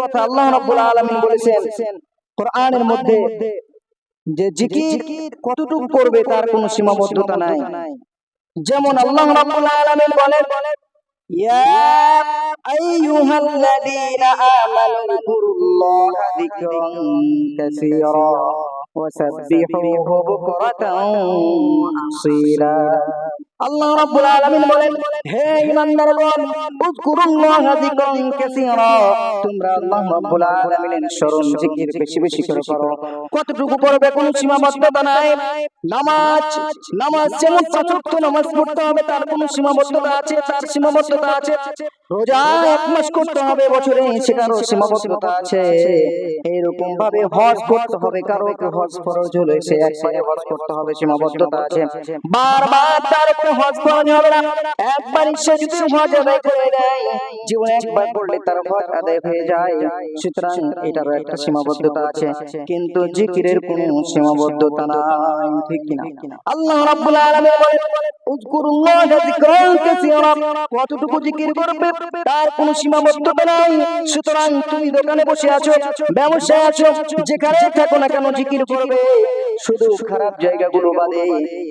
কথা আল্লাহ রাব্বুল আলামিন বলেছেন কোরআনের মধ্যে যে জিকির কতটুকু করবে তার কোনো সীমাবদ্ধতা নাই। যেমন আল্লাহ রাব্বুল আলামিন বলেন ইয়া আইয়ুহাল্লাযীনা আমানু যিকুরুল্লাহা যিকরান কাসীরা ওয়াসাব্বিহুহু বুকরাতান আসীলা। আল্লাহ রাব্বুল আলামিন বলেন হে ঈমানদারগণ উযকুরুল্লাহা যিকরান কাসীরা, তোমরা আল্লাহ রাব্বুল আলামিনের স্মরণ জিকির বেশি বেশি করে করো। কতটুকু করবে কোনো সীমাবদ্ধতা নাই। নামাজ যেমন 5 ওয়াক্ত নামাজ পড়তে হবে তার কোনো সীমাবদ্ধতা আছে, তার সীমাবদ্ধতা আছে। রোজা 1 মাস করতে হবে বছরে, সেটারও সীমাবদ্ধতা আছে। এরকম ভাবে হজ করতে হবে, কারো হজ ফরজ হলে সে একবারে হজ করতে হবে, সীমাবদ্ধতা আছে। বারবার তার উপর হজ ফরজ হবে না, একবার সে যদি হজ আদায় করে দেয়, জীবনে একবার করলে তার হজ আদায় হয়ে যায়। সুতরাং এটারও একটা সীমাবদ্ধতা আছে, কিন্তু জিকিরের কোনো সীমাবদ্ধতা নাই, ঠিক কিনা? আল্লাহ রাব্বুল আলামিন বলেন উযকুরুল্লাহা যিকরান কাসীরা, কতটুকু জিকির করবে তার কোনো সীমাবদ্ধতা নাই। সুতরাং তুমি দোকানে বসে আছো, ব্যবসায় আছো, যেখানে থাকো না কেন জিকির করবে। শুধু খারাপ জায়গাগুলো বাদে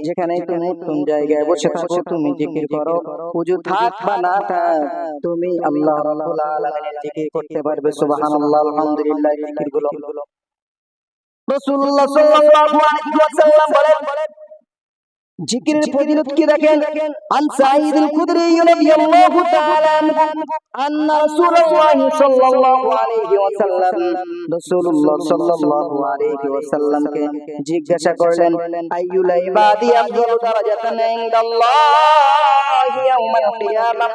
যেখানে তুমি নতুন জায়গায় বসে থাকো তুমি জিকির করো। ওযু থাক বা না থাক তুমি আল্লাহ রাব্বুল আলামিনের জিকির করতে পারবে। সুবহানাল্লাহ, আলহামদুলিল্লাহ। জিকিরগুলো রাসূলুল্লাহ সাল্লাল্লাহু আলাইহি ওয়াসাল্লাম বলেন জিকিরের ফজিলত কি দেখেন। আন সাঈদুল খুদরি রাদিয়াল্লাহু তাআলা আনহু আন্না রাসূলুল্লাহ সাল্লাল্লাহু আলাইহি ওয়াসাল্লাম রাসূলুল্লাহ সাল্লাল্লাহু আলাইহি ওয়াসাল্লামকে জিজ্ঞাসা করলেন আইয়ুল ইবাদি আফদালু দারাজাতান ইনদাল্লাহি ইয়াউমাল কিয়ামাহ।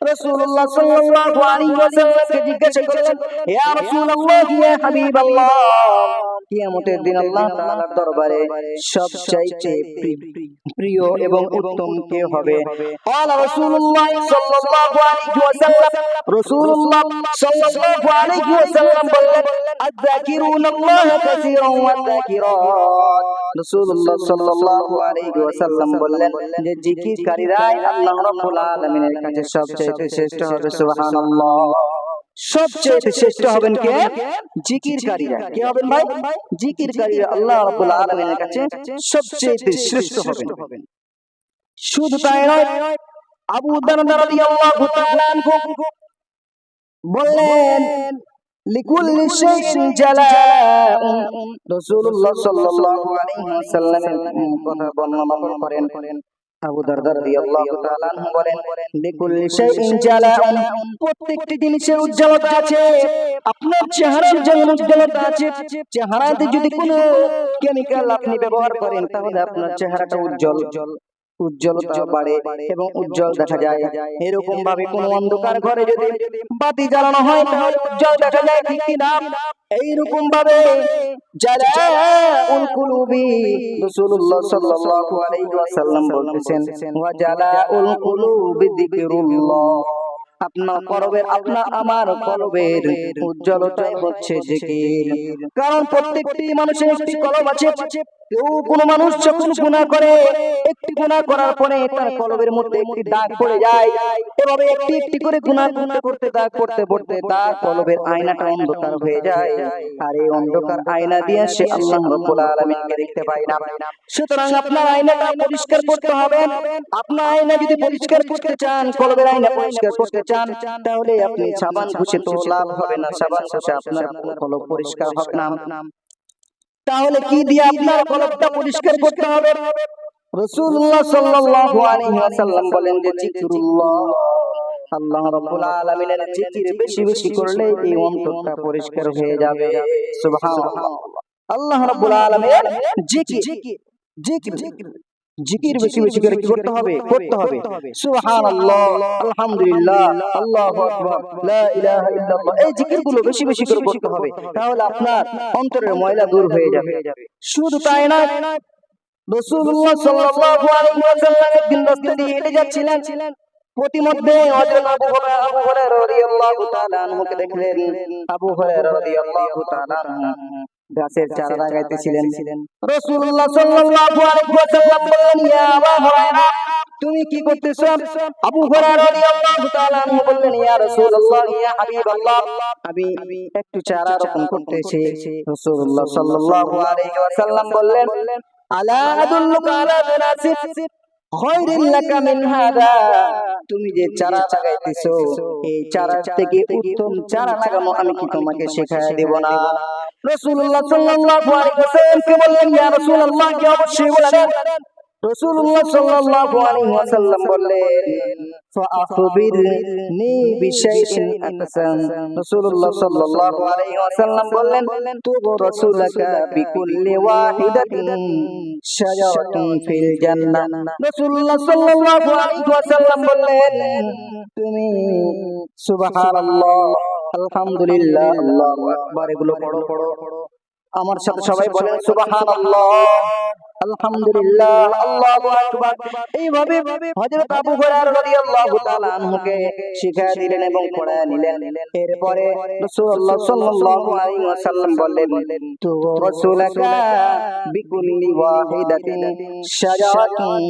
রাসূলুল্লাহ সাল্লাল্লাহু আলাইহি ওয়াসাল্লামকে জিজ্ঞাসা করলেন ইয়া রাসূলুল্লাহ ইয়া হাবিবাল্লাহ, কিয়ামতের দিন আল্লাহ তাআলার দরবারে সবচাইতে প্রিয় এবং উত্তম কে হবে? ক্বালা রাসূলুল্লাহ সাল্লাল্লাহু আলাইহি ওয়াসাল্লাম, রাসূলুল্লাহ সাল্লাল্লাহু আলাইহি ওয়াসাল্লাম বললেন আয-যাকিরুনাল্লাহা কাসীরান ওয়ায-যাকিরাত। রাসূলুল্লাহ সাল্লাল্লাহু আলাইহি ওয়াসাল্লাম বললেন যে জিকিরকারীরাই আল্লাহ রাব্বুল আলামিনের কাছে সবচেয়ে শ্রেষ্ঠ হবে। সুবহানাল্লাহ। সবচেয়ে শ্রেষ্ঠ হবেন কে? জিকিরকারীরা। কে হবেন ভাই? জিকিরকারীরা আল্লাহ রাব্বুল আলামিনের কাছে সবচেয়ে শ্রেষ্ঠ হবেন। শুধু তাই নয়, আবু দারদা রাদিয়াল্লাহু তাআলা আনহু বললেন লিকুল্লি শাইইন জালাউন। রাসূলুল্লাহ সাল্লাল্লাহু আলাইহি ওয়াসাল্লামের কথা বর্ণনা করেন আবু দারদা রাদিয়াল্লাহু তাআলা আনহু বলেন লিকুল্লি শাইইন জালাউন, প্রত্যেকটি জিনিসের উজ্জ্বলতা আছে। আপনার চেহারার যেমন উজ্জ্বলতা আছে, চেহারাতে যদি কোনো কেমিক্যাল আপনি ব্যবহার করেন তাহলে আপনার চেহারাটা উজ্জ্বলতা বাড়ে এবং উজ্জ্বল দেখা যায়। এরকম ভাবে কোন অন্ধকার ঘরে যদি বাতি জ্বালানো হয় তাহলে উজ্জ্বল দেখা যায়, ঠিক কি না? এইরকম ভাবে জালাউল কুলুবি, রাসূলুল্লাহ সাল্লাল্লাহু আলাইহি ওয়াসাল্লাম বলতেছেন ওয়া জালাউল কুলুবি যিকরুল্লাহ, আমার কলবের উজ্জ্বলতাই হচ্ছে জিকির। কারণ প্রত্যেকটি মানুষের একটি কলব আছে। কোন মানুষ যখন গুনাহ করে, একটি গুনাহ করার পরে তার কলবের মধ্যে একটি দাগ পড়ে যায়। এভাবে একটি একটি করে গুনাহ করতে দাগ পড়তে তার কলবের আয়নাটা অন্ধকার হয়ে যায়। আর এই অন্ধকার আয়না দিয়ে সে আল্লাহ রাব্বুল আলামিনকে দেখতে পায় না। সুতরাং আপনার আয়নাটা পরিষ্কার করতে হবে। আপনার আয়না যদি পরিষ্কার করতে চান, কলবের আয়না পরিষ্কার করতে চান, তাহলে আপনি সাবান ঘষে তো লাভ হবে না, সাবান ঘষে আপনার কলব পরিষ্কার হবে না। তাহলে কি দিয়ে আপনার কলবটা পরিষ্কার করতে হবে? রাসূলুল্লাহ সাল্লাল্লাহু আলাইহি ওয়াসাল্লাম বলেন যে জিকরুল্লাহ, আল্লাহ রাব্বুল আলামিনের জিকির বেশি বেশি করলে এই অন্তরটা পরিষ্কার হয়ে যাবে। সুবহানাল্লাহ। আল্লাহ রাব্বুল আলামিনের জিকির বেশি বেশি করে কি করতে হবে? সুবহানাল্লাহ, আলহামদুলিল্লাহ, আল্লাহু আকবার, লা ইলাহা ইল্লাল্লাহ, এই জিকিরগুলো বেশি বেশি করে করতে হবে। তাহলে আপনার অন্তরের ময়লা দূর হয়ে যাবে। শুধু তাই না, রাসূলুল্লাহ সাল্লাল্লাহু আলাইহি ওয়াসাল্লাম একদিন রাস্তা দিয়ে হেঁটে যাচ্ছিলেন। প্রতিমধ্যে হযরত আবু হুরায়রা রাদিয়াল্লাহু তাআলা আনহুকে দেখলেন। আবু হুরায়রা রাদিয়াল্লাহু তাআলা গাছের চারা লাগাইতেছিলেন। রাসূলুল্লাহ সাল্লাল্লাহু আলাইহি ওয়াসাল্লাম বললেন ইয়া আবু হুরায়রা, তুমি কি করতেছো? আবু হুরায়রা রাদিয়াল্লাহু তাআলা আনহু বললেন, ইয়া রাসূলুল্লাহ, ইয়া হাবিবাল্লাহ, আমি একটু চারা রোপণ করতেছি। রাসূলুল্লাহ সাল্লাল্লাহু আলাইহি ওয়াসাল্লাম বললেন, আলা আদুল্লুকা আলা জানাসিব খায়রিন লাকা মিন হাদা, তুমি যে চারা লাগাইতেছো এই চারা থেকে উত্তম চারা লাগানো আমি কি তোমাকে শেখায় দেব না? রাসূলুল্লাহ সাল্লাল্লাহু আলাইহি ওয়াসাল্লামকে বললেন, ইয়া রাসূলুল্লাহ, কি অবশ্যই বলেন। রাসূলুল্লাহ সাল্লাল্লাহু আলাইহি ওয়াসাল্লাম বললেন, ফাআখবিরনি বিশাইইন আকসাম। রাসূলুল্লাহ সাল্লাল্লাহু আলাইহি ওয়াসাল্লাম বললেন, তুবু রাসূলাকা বিকুল্লি ওয়াহিদাতিন শাজারাতুন ফিল জান্নাহ। রাসূলুল্লাহ সাল্লাল্লাহু আলাইহি ওয়াসাল্লাম বললেন, তুমি সুবহানাল্লাহ, আলহামদুলিল্লাহ, আল্লাহু আকবার এগুলো পড়ো। আমার সাথে সবাই বলেন সুবহানাল্লাহ, আলহামদুলিল্লাহ, আল্লাহু আকবার। এইভাবে হযরত আবু হুরায়রা রাদিয়াল্লাহু তাআলা আনহুকে শিখিয়ে দিলেন এবং পড়ায় নিলেন। এরপরে রাসূলুল্লাহ সাল্লাল্লাহু আলাইহি ওয়াসাল্লাম বললেন, তু রাসূলাকা বিকুল্লি ওয়াহিদাতিন শাজারাতুন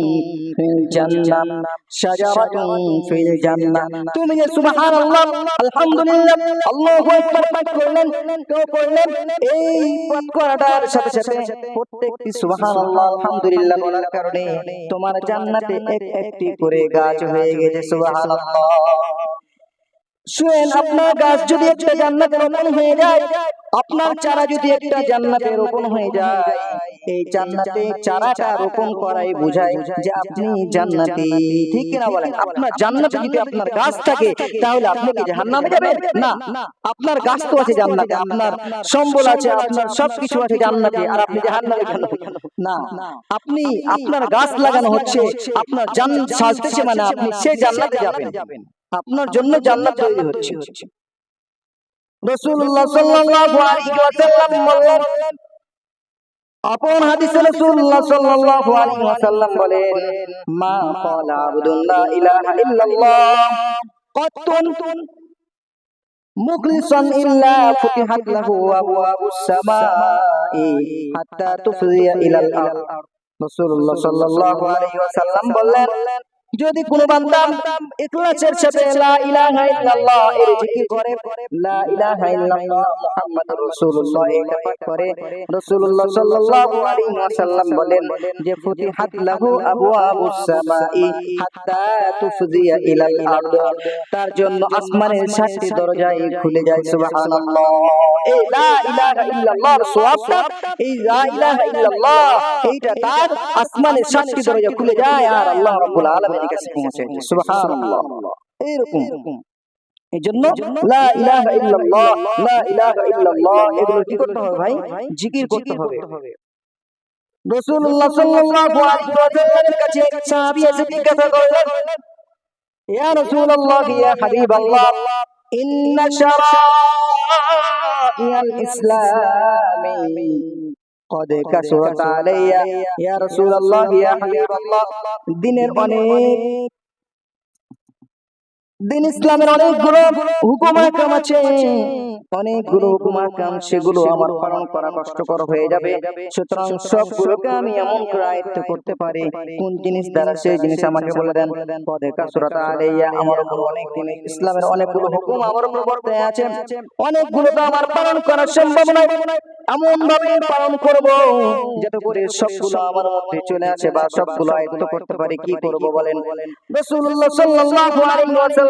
ফিল জান্নাহ, শাজারাতুন ফিল জান্নাহ। তুমি যে সুবহানাল্লাহ, আলহামদুলিল্লাহ, আল্লাহু আকবার পাঠ করলেন, তো করলেন, এই পাঠ করাটার সাথে সাথে প্রত্যেকটি সুবহানাল্লাহ, আলহামদুলিল্লাহ বলার কারণে তোমার জান্নাতে একটি করে গাছ হয়ে গেছে। সুবহানাল্লাহ। শুনেন, আপনার গাছ যদি একটা জান্নাতে রোপণ হয়ে যায়, আপনার চারা যদি একটা জান্নাতে রোপণ হয়ে যায়, এই জান্নাতে চারাটা রোপণ করাই বোঝায় যে আপনি জান্নাতি। ঠিক কিনা বলেন? আপনার জান্নাতে যদি আপনার গাছ থাকে তাহলে আপনি কি জাহান্নামে যাবেন? না, আপনার গাছ তো আছে জান্নাতে, আপনার সম্বল আছে, আপনার সবকিছু আছে জান্নাতে, আর আপনি জাহান্নামে কেন? না, আপনি আপনার গাছ লাগানো হচ্ছে, আপনার জান্নাত সাজতেছে, মানে আপনি সেই জান্নাতে যাবেন, আপনার জন্য জান্নাত তৈরি হচ্ছে। রাসূলুল্লাহ সাল্লাল্লাহু আলাইহি ওয়াসাল্লাম বলেন, আপন হাদিসে রাসূলুল্লাহ সাল্লাল্লাহু আলাইহি ওয়াসাল্লাম বলেন, মা ক্বালা আবদুন লা ইলাহা ইল্লাল্লাহ কাত্তুন মুখলিসান ইল্লা ফুতিহাত লাহু আবওয়াবুস সামাই হাত্তা তুফজিয়া ইলাল আরদ। রাসূলুল্লাহ সাল্লাল্লাহু আলাইহি ওয়াসাল্লাম বললেন, যদি কোন বান্দা ইখলাসের সাথে লা ইলাহা ইল্লাল্লাহ এর জিকির করে, লা ইলাহা ইল্লাল্লাহ মুহাম্মাদুর রাসূলুল্লাহ এটা পাঠ করে, রাসূলুল্লাহ সাল্লাল্লাহু আলাইহি ওয়াসাল্লাম বলেন যে ফুতিহাত লাহু আবওয়াবুস সামাই হাত্তা তুফজিয়া ইলাল আরদ, তার জন্য আসমানের 7টি দরজাই খুলে যায়। সুবহানাল্লাহ। এই লা ইলাহা ইল্লাল্লাহর সওয়াবটা, এই লা ইলাহা ইল্লাল্লাহ এইটা তার আসমানের 7টি দরজা খুলে যায় আর আল্লাহ রাব্বুল আলামিনের কাছে পৌঁছে যায়। সুবহানাল্লাহ। এরকম এইজন্য লা ইলাহা ইল্লাল্লাহ, লা ইলাহা ইল্লাল্লাহ এগুলো কি করতে হবে ভাই? জিকির করতে হবে। রাসূলুল্লাহ সাল্লাল্লাহু আলাইহি ওয়াসাল্লামের কাছে এক সাহাবী এসে জিজ্ঞাসা করলেন, ইয়া রাসূলুল্লাহ, ইয়া হাবিবাল্লাহ, ইন্না শারাইআল ইসলামি কদ কাসুরাত আলাইয়া, ইয়া রাসূলুল্লাহ, ইয়া হাবিবাল্লাহ, দিন ইসলামের অনেকগুলো হুকুম আহকাম আছে, অনেকগুলো হুকুম আহকাম, সেগুলো আমার পালন করা কষ্টকর হয়ে যাবে। সুতরাং সবগুলোকে আমি এমন করে আয়ত্ত করতে পারি, কোন জিনিস দ্বারা সেই জিনিস আমাকে বলে দেন। কদ কাসুরাত আলাইয়া, আমার উপর অনেক দিন ইসলামের অনেকগুলো হুকুম আমার উপর বর্তায় আছে, অনেকগুলো তো আমার পালন করা সম্ভব নয়। এমন ভাবে পালন করব যাতে করে সবগুলো আমার মধ্যে চলে আসে বা সবগুলো আয়ত্ত করতে পারি। কি করব বলেন? রাসূলুল্লাহ সাল্লাল্লাহু আলাইহি ওয়াসাল্লাম